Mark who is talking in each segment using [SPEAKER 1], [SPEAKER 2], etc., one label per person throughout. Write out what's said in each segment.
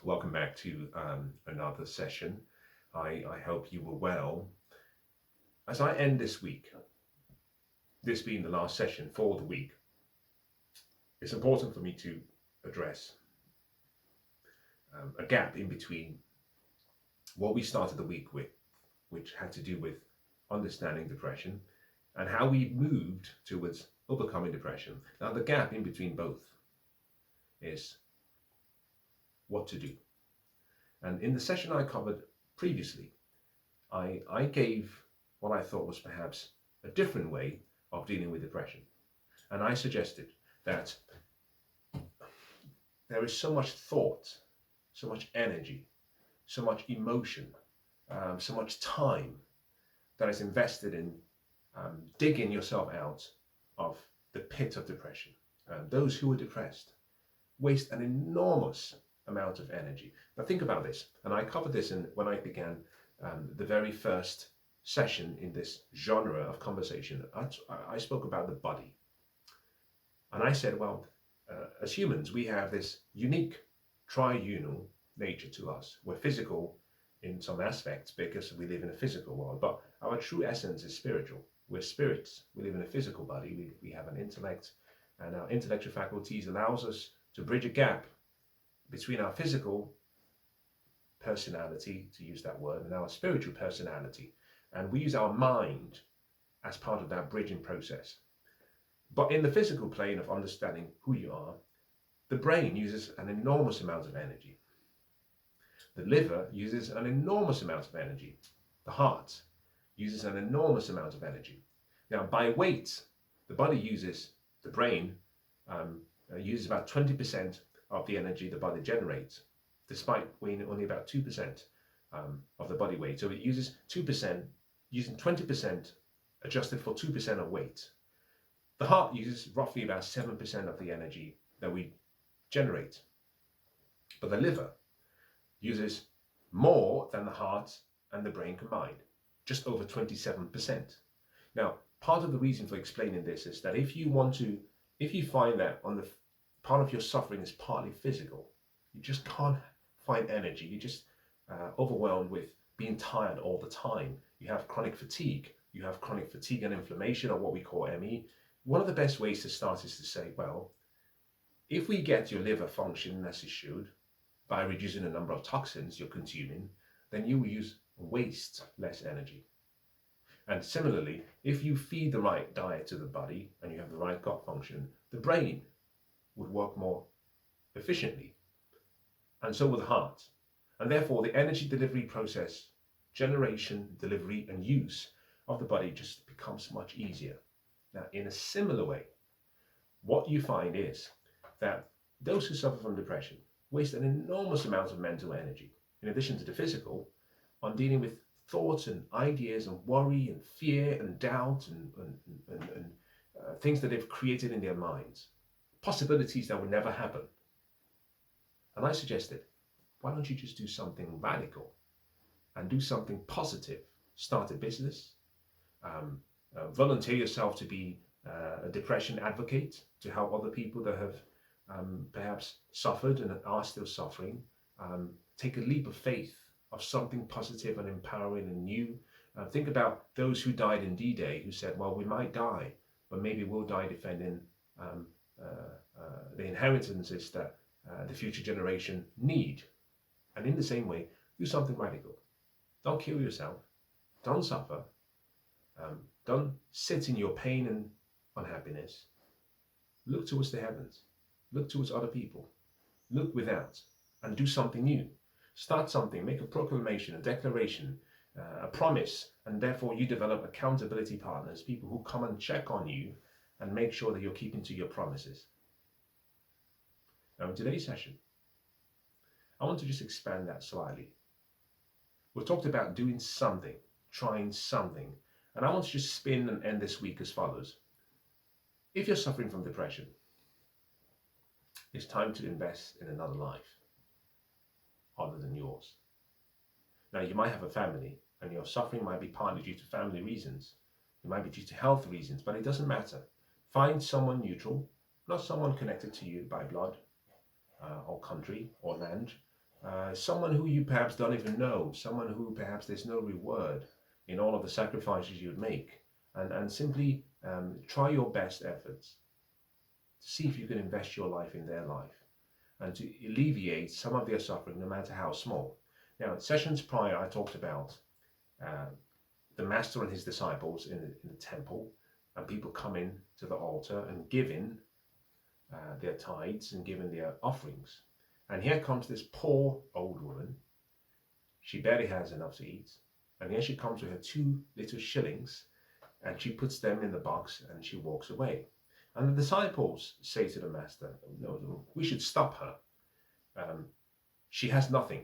[SPEAKER 1] Welcome back to another session. I hope you were well. As I end this week, this being the last session for the week, it's important for me to address a gap in between what we started the week with, which had to do with understanding depression, and how we moved towards overcoming depression. Now, the gap in between both is what to do. And in the session I covered previously, I gave what I thought was perhaps a different way of dealing with depression. And I suggested that there is so much thought, so much energy, so much emotion, so much time that is invested in digging yourself out of the pit of depression. Those who are depressed waste an enormous amount of energy. Now think about this, and I covered this when I began the very first session in this genre of conversation. I spoke about the body, and I said, well, as humans, we have this unique triunal nature to us. We're physical in some aspects because we live in a physical world, but our true essence is spiritual. We're spirits. We live in a physical body. We have an intellect, and our intellectual faculties allows us to bridge a gap between our physical personality, to use that word, and our spiritual personality. And we use our mind as part of that bridging process. But in the physical plane of understanding who you are, the brain uses an enormous amount of energy. The liver uses an enormous amount of energy. The heart uses an enormous amount of energy. Now, by weight, the brain uses about 20% of the energy the body generates, despite weighing only about 2% of the body weight. So it uses 2%, using 20% adjusted for 2% of weight. The heart uses roughly about 7% of the energy that we generate. But the liver uses more than the heart and the brain combined, just over 27%. Now, part of the reason for explaining this is that if you find that on the part of your suffering is partly physical, you just can't find energy, you're just overwhelmed with being tired all the time, you have chronic fatigue and inflammation, or what we call ME, one of the best ways to start is to say, well, if we get your liver functioning as it should, by reducing the number of toxins you're consuming, then you will waste less energy. And similarly, if you feed the right diet to the body and you have the right gut function, the brain would work more efficiently, and so would the heart. And therefore, the energy delivery process, generation, delivery, and use of the body just becomes much easier. Now, in a similar way, what you find is that those who suffer from depression waste an enormous amount of mental energy, in addition to the physical, on dealing with thoughts and ideas and worry and fear and doubt and things that they've created in their minds, possibilities that would never happen. And I suggested, why don't you just do something radical and do something positive? Start a business, volunteer yourself to be a depression advocate, to help other people that have perhaps suffered and are still suffering. Take a leap of faith of something positive and empowering and new. Think about those who died in D-Day, who said, well, we might die, but maybe we'll die defending the inheritances that the future generation need. And in the same way, do something radical. Don't kill yourself. Don't suffer. Don't sit in your pain and unhappiness. Look towards the heavens. Look towards other people. Look without and do something new. Start something, make a proclamation, a declaration, a promise, and therefore you develop accountability partners, people who come and check on you and make sure that you're keeping to your promises. Now, in today's session, I want to just expand that slightly. We've talked about doing something, trying something, and I want to just spin and end this week as follows. If you're suffering from depression, it's time to invest in another life other than yours. Now, you might have a family, and your suffering might be partly due to family reasons. It might be due to health reasons, but it doesn't matter. Find someone neutral, not someone connected to you by blood or country or land. someone who you perhaps don't even know, someone who perhaps there's no reward in all of the sacrifices you'd make, and simply try your best efforts to see if you can invest your life in their life and to alleviate some of their suffering, no matter how small. Now, in sessions prior, I talked about uh, the master and his disciples in the temple, and people coming to the altar and giving their tithes and giving their offerings. And here comes this poor old woman. She barely has enough to eat. And here she comes with her 2 little shillings, and she puts them in the box and she walks away. And the disciples say to the master, no, we should stop her. She has nothing.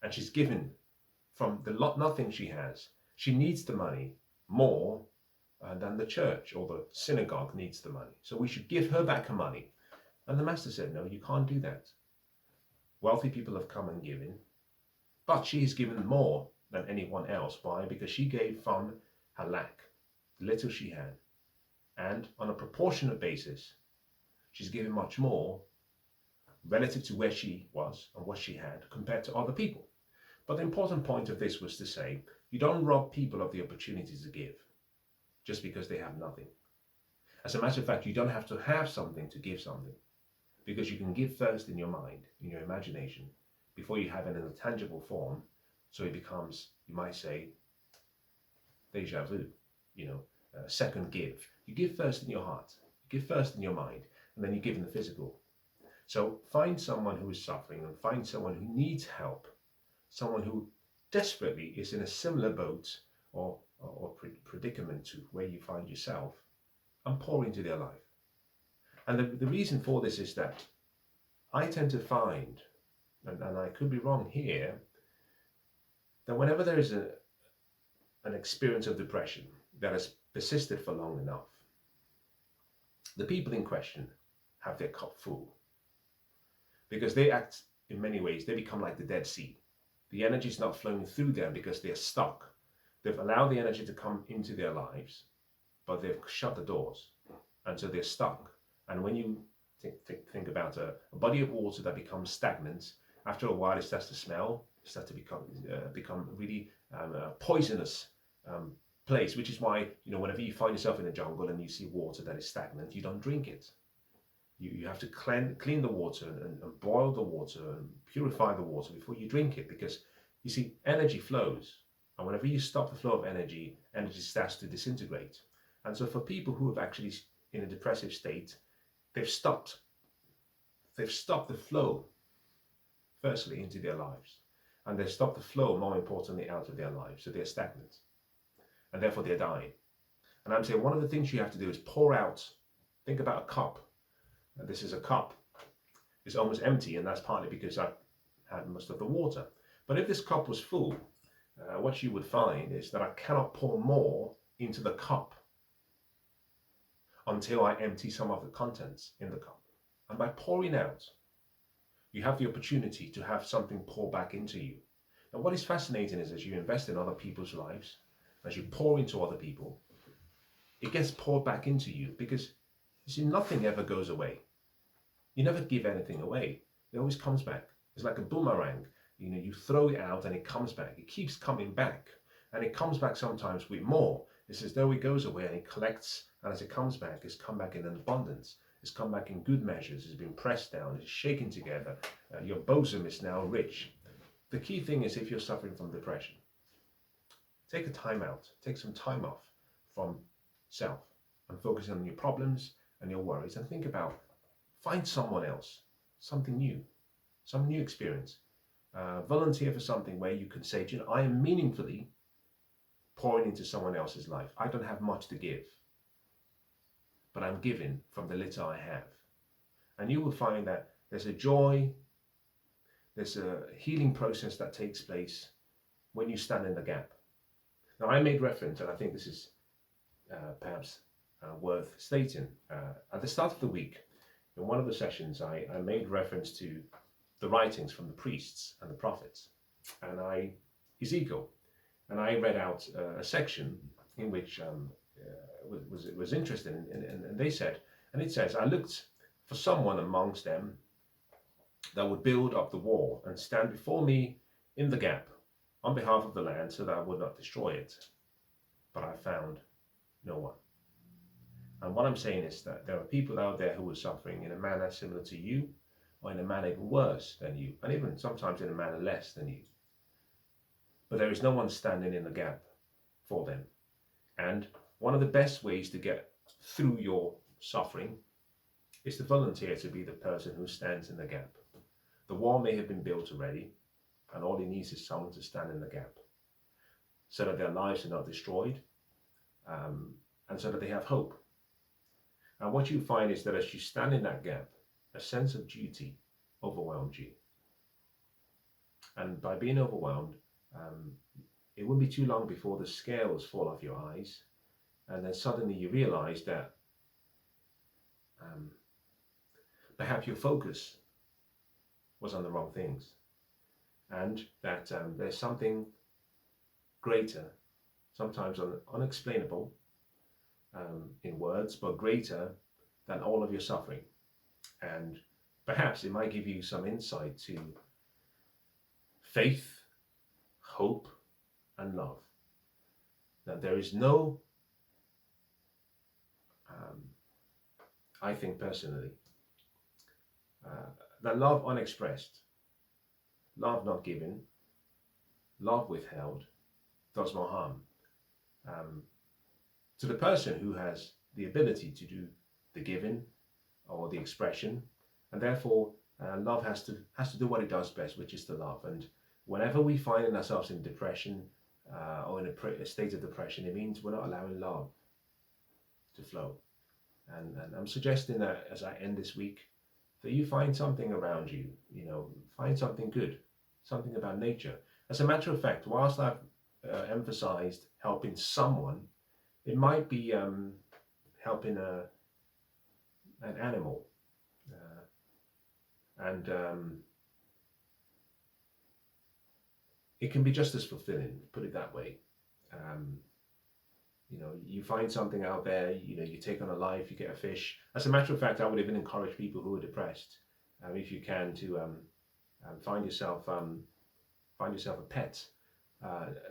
[SPEAKER 1] And she's given from the nothing she has. She needs the money more than the church or the synagogue needs the money. So we should give her back her money. And the master said, no, you can't do that. Wealthy people have come and given, but she has given more than anyone else. Why? Because she gave from her lack, the little she had. And on a proportionate basis, she's given much more relative to where she was and what she had compared to other people. But the important point of this was to say, you don't rob people of the opportunity to give just because they have nothing. As a matter of fact, you don't have to have something to give something, because you can give first in your mind, in your imagination, before you have it in a tangible form. So it becomes, you might say, déjà vu, second give. You give first in your heart, you give first in your mind, and then you give in the physical. So find someone who is suffering and find someone who needs help, someone who desperately is in a similar boat or predicament to where you find yourself, and pour into their life. And the reason for this is that I tend to find, and I could be wrong here, that whenever there is an experience of depression that has persisted for long enough, the people in question have their cup full. Because they act, in many ways, they become like the Dead Sea. The energy is not flowing through them because they're stuck. They've allowed the energy to come into their lives, but they've shut the doors, and so they're stuck. And when you think about a body of water that becomes stagnant, after a while it starts to smell, it starts to become really poisonous place, which is why, whenever you find yourself in a jungle and you see water that is stagnant, you don't drink it. You have to clean the water and boil the water and purify the water before you drink it, because you see, energy flows, and whenever you stop the flow of energy, energy starts to disintegrate. And so for people who have actually in a depressive state, they've stopped the flow firstly into their lives, and they've stopped the flow, more importantly, out of their lives. So they're stagnant, and therefore they're dying. And I'm saying one of the things you have to do is pour out. Think about a cup. And this is a cup. It's almost empty, and that's partly because I've had most of the water. But if this cup was full, what you would find is that I cannot pour more into the cup until I empty some of the contents in the cup. And by pouring out, you have the opportunity to have something pour back into you. Now, what is fascinating is as you invest in other people's lives, as you pour into other people, it gets poured back into you, because you see, nothing ever goes away. You never give anything away. It always comes back. It's like a boomerang. You throw it out and it comes back. It keeps coming back. And it comes back sometimes with more. It's as though it goes away and it collects. And as it comes back, it's come back in an abundance. It's come back in good measures. It's been pressed down. It's shaken together. Your bosom is now rich. The key thing is, if you're suffering from depression, take a time out. Take some time off from self and focus on your problems and your worries, and think about, find someone else, something new, some new experience. Volunteer for something where you can say, I am meaningfully pouring into someone else's life. I don't have much to give, but I'm giving from the little I have. And you will find that there's a joy, there's a healing process that takes place when you stand in the gap. Now, I made reference, and I think this is perhaps worth stating. At the start of the week, in one of the sessions, I made reference to the writings from the priests and the prophets, and Ezekiel, and I read out a section in which was interested in, and they said, and it says, I looked for someone amongst them that would build up the wall and stand before me in the gap on behalf of the land so that I would not destroy it. But I found no one. And what I'm saying is that there are people out there who are suffering in a manner similar to you, or in a manner even worse than you, and even sometimes in a manner less than you. But there is no one standing in the gap for them. And one of the best ways to get through your suffering is to volunteer to be the person who stands in the gap. The wall may have been built already, and all it needs is someone to stand in the gap so that their lives are not destroyed, and so that they have hope. And what you find is that as you stand in that gap, a sense of duty overwhelms you. And by being overwhelmed, it won't be too long before the scales fall off your eyes, and then suddenly you realize that perhaps your focus was on the wrong things, and that there's something greater, sometimes unexplainable in words, but greater than all of your suffering. And perhaps it might give you some insight to faith, hope, and love. That there is no, I think personally, that love unexpressed, love not given, love withheld, does more harm to the person who has the ability to do the giving or the expression, and therefore love has to do what it does best, which is to love. And whenever we find ourselves in depression or in a state of depression, it means we're not allowing love to flow. And I'm suggesting that as I end this week, that you find something around you, find something good, something about nature. As a matter of fact, whilst I've emphasized helping someone, it might be helping an animal, and it can be just as fulfilling, put it that way. You find something out there, you take on a life, you get a fish. As a matter of fact, I would even encourage people who are depressed, if you can, to find yourself a pet.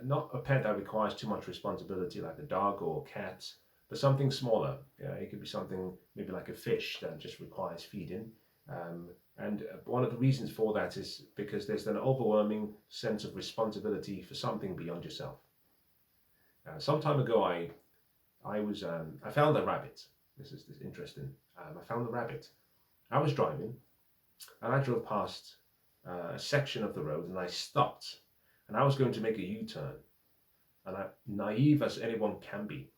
[SPEAKER 1] Not a pet that requires too much responsibility like a dog or a cat, but something smaller. It could be something maybe like a fish that just requires feeding. And one of the reasons for that is because there's an overwhelming sense of responsibility for something beyond yourself. Some time ago, I found a rabbit. This is interesting. I found a rabbit. I was driving, and I drove past a section of the road, and I stopped. And I was going to make a U-turn, and naive as anyone can be.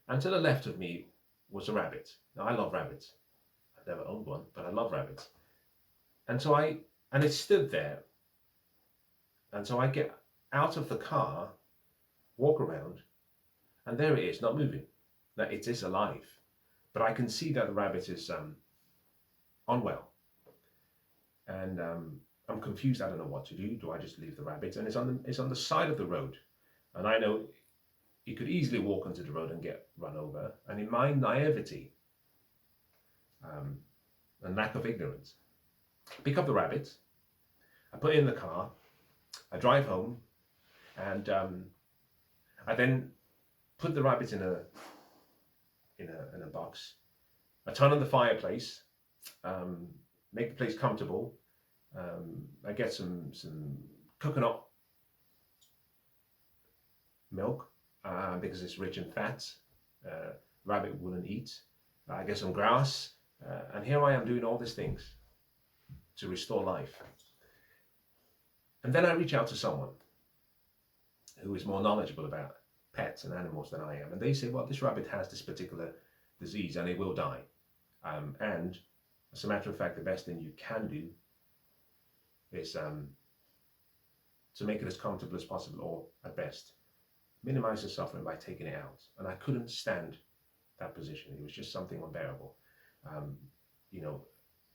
[SPEAKER 1] And to the left of me was a rabbit. Now, I love rabbits. I've never owned one, but I love rabbits. And it stood there. And so I get out of the car, walk around, and there it is, not moving. Now, it is alive, but I can see that the rabbit is unwell. And I'm confused. I don't know what to do. Do I just leave the rabbit? And it's on the side of the road, and I know it could easily walk onto the road and get run over. And in my naivety and lack of ignorance, I pick up the rabbit, I put it in the car, I drive home, and I then put the rabbit in a box. I turn on the fireplace, make the place comfortable. I get some coconut milk because it's rich in fats. Rabbit wouldn't eat. I get some grass, and here I am doing all these things to restore life. And then I reach out to someone who is more knowledgeable about pets and animals than I am, and they say, well, this rabbit has this particular disease and it will die. And as a matter of fact, the best thing you can do is to make it as comfortable as possible, or at best, minimize the suffering by taking it out. And I couldn't stand that position. It was just something unbearable.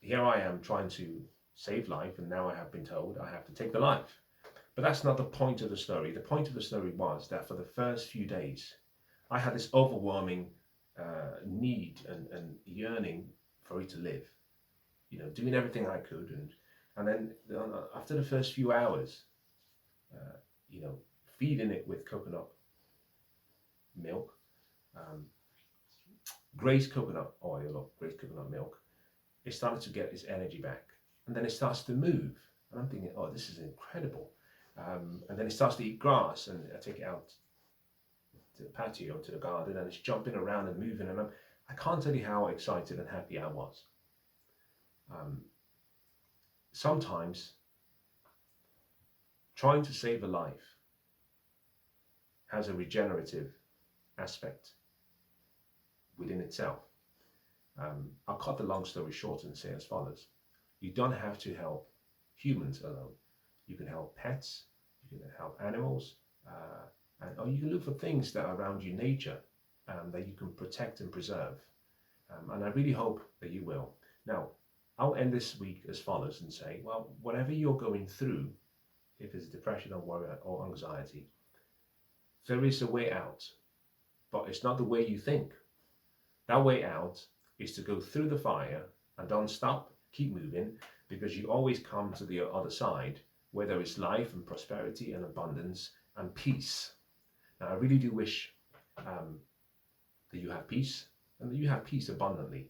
[SPEAKER 1] Here I am trying to save life, and now I have been told I have to take the life. But that's not the point of the story. The point of the story was that for the first few days, I had this overwhelming need and yearning for it to live. Doing everything I could, and And then after the first few hours, feeding it with coconut milk, um, grazed coconut oil or grazed coconut milk, it started to get its energy back. And then it starts to move. And I'm thinking, oh, this is incredible. And then it starts to eat grass, and I take it out to the patio, to the garden, and it's jumping around and moving. And I can't tell you how excited and happy I was. Sometimes trying to save a life has a regenerative aspect within itself. I'll cut the long story short and say as follows. You don't have to help humans alone. You can help pets, you can help animals, or you can look for things that are around you, nature, that you can protect and preserve. And I really hope that you will. Now, I'll end this week as follows and say, well, whatever you're going through, if it's depression or worry or anxiety, there is a way out, but it's not the way you think. That way out is to go through the fire and don't stop, keep moving, because you always come to the other side where there is life and prosperity and abundance and peace. Now, I really do wish that you have peace and that you have peace abundantly.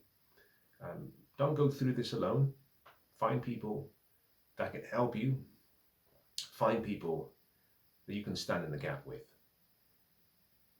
[SPEAKER 1] Don't go through this alone. Find people that can help you. Find people that you can stand in the gap with.